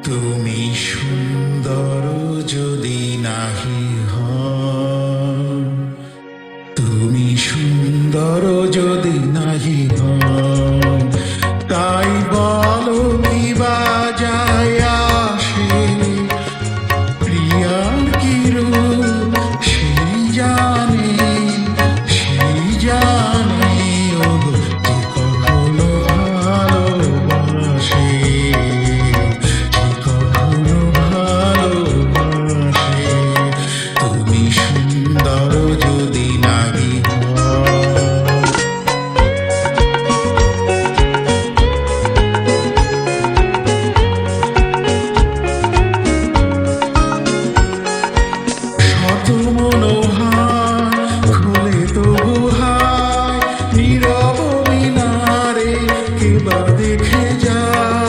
তুমি সুন্দর যদি নাহি হও, তুমি সুন্দর যদি নাহি হও, তাই বলো কি বা যায় আসে, প্রিয়ার কি রূপ সেই জানে, সেই জানে ওগো যে কখনো ভালোবাসে, যে কখনো ভালোবাসে। তুমি সুন্দর যদি নাহি হও। শত মনোহার খুলে তবু হায়, নীরব মিনারে কেবার দেখে যায়।